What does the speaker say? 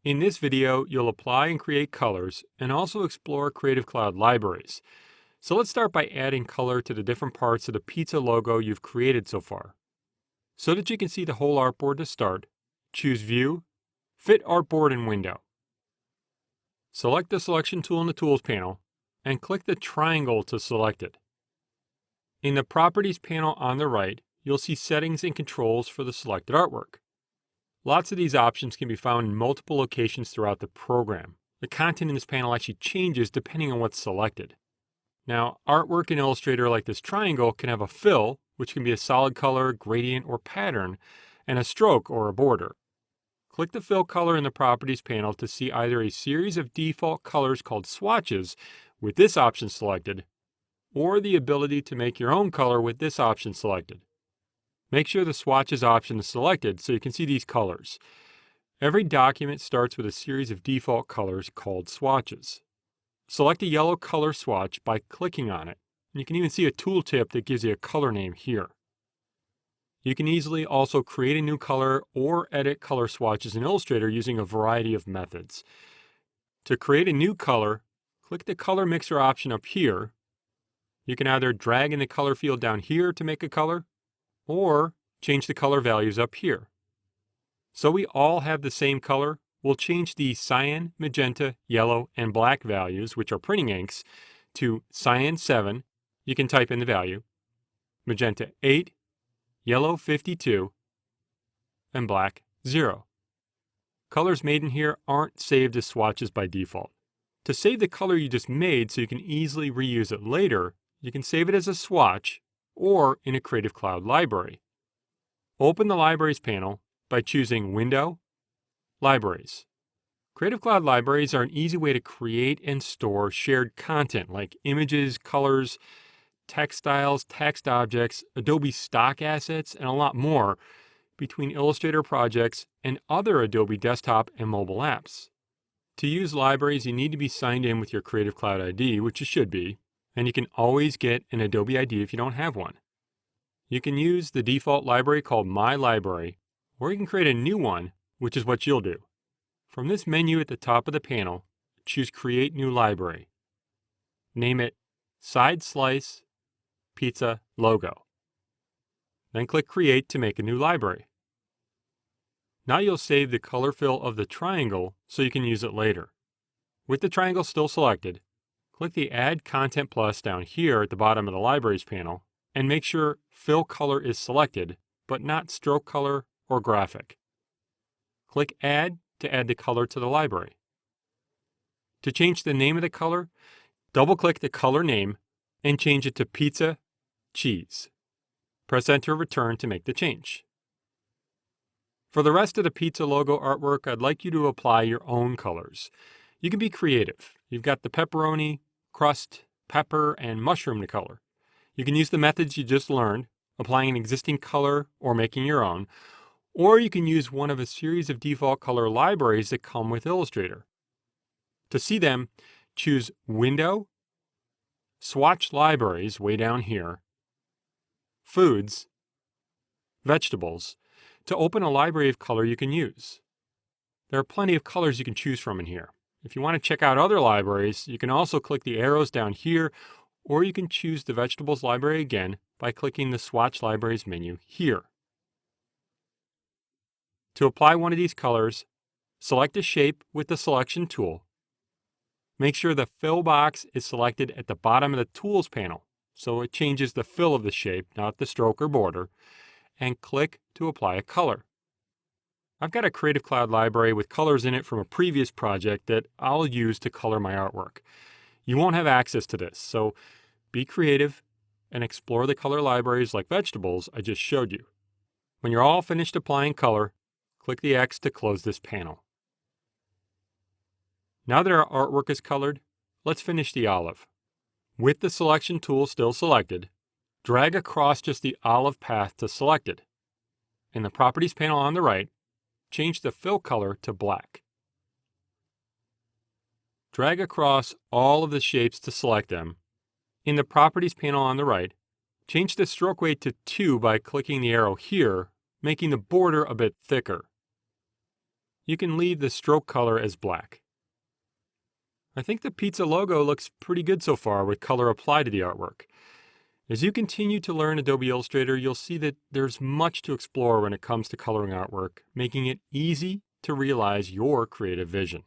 In this video, you'll apply and create colors and also explore Creative Cloud libraries. So let's start by adding color to the different parts of the pizza logo you've created so far. So that you can see the whole artboard to start, choose View, Fit Artboard and Window. Select the Selection tool in the Tools panel and click the triangle to select it. In the Properties panel on the right, you'll see settings and controls for the selected artwork. Lots of these options can be found in multiple locations throughout the program. The content in this panel actually changes depending on what's selected. Now, artwork in Illustrator like this triangle can have a fill, which can be a solid color, gradient, or pattern, and a stroke or a border. Click the fill color in the Properties panel to see either a series of default colors called swatches with this option selected, or the ability to make your own color with this option selected. Make sure the swatches option is selected so you can see these colors. Every document starts with a series of default colors called swatches. Select a yellow color swatch by clicking on it. And you can even see a tooltip that gives you a color name here. You can easily also create a new color or edit color swatches in Illustrator using a variety of methods. To create a new color, click the color mixer option up here. You can either drag in the color field down here to make a color, or change the color values up here. So we all have the same color, we'll change the cyan, magenta, yellow, and black values, which are printing inks, to cyan 7, you can type in the value, magenta 8, yellow 52, and black 0. Colors made in here aren't saved as swatches by default. To save the color you just made so you can easily reuse it later, you can save it as a swatch or in a Creative Cloud library. Open the Libraries panel by choosing Window, Libraries. Creative Cloud libraries are an easy way to create and store shared content like images, colors, text styles, text objects, Adobe stock assets, and a lot more between Illustrator projects and other Adobe desktop and mobile apps. To use libraries, you need to be signed in with your Creative Cloud ID, which you should be, and you can always get an Adobe ID if you don't have one. You can use the default library called My Library, or you can create a new one, which is what you'll do. From this menu at the top of the panel, choose Create New Library. Name it Side Slice Pizza Logo. Then click Create to make a new library. Now you'll save the color fill of the triangle so you can use it later. With the triangle still selected, click the Add Content Plus down here at the bottom of the Libraries panel and make sure Fill Color is selected, but not Stroke Color or Graphic. Click Add to add the color to the library. To change the name of the color, double-click the color name and change it to Pizza Cheese. Press Enter Return to make the change. For the rest of the pizza logo artwork, I'd like you to apply your own colors. You can be creative. You've got the pepperoni, crust, pepper, and mushroom to color. You can use the methods you just learned, applying an existing color or making your own, or you can use one of a series of default color libraries that come with Illustrator. To see them, choose Window, Swatch Libraries way down here, Foods, Vegetables, to open a library of color you can use. There are plenty of colors you can choose from in here. If you want to check out other libraries, you can also click the arrows down here, or you can choose the Vegetables library again by clicking the Swatch Libraries menu here. To apply one of these colors, select a shape with the Selection tool. Make sure the Fill box is selected at the bottom of the Tools panel, so it changes the fill of the shape, not the stroke or border, and click to apply a color. I've got a Creative Cloud library with colors in it from a previous project that I'll use to color my artwork. You won't have access to this, so be creative and explore the color libraries like Vegetables I just showed you. When you're all finished applying color, click the X to close this panel. Now that our artwork is colored, let's finish the olive. With the Selection tool still selected, drag across just the olive path to Selected. In the Properties panel on the right, change the fill color to black. Drag across all of the shapes to select them. In the Properties panel on the right, change the stroke weight to 2 by clicking the arrow here, making the border a bit thicker. you can leave the stroke color as black. I think the pizza logo looks pretty good so far with color applied to the artwork. As you continue to learn Adobe Illustrator, you'll see that there's much to explore when it comes to coloring artwork, making it easy to realize your creative vision.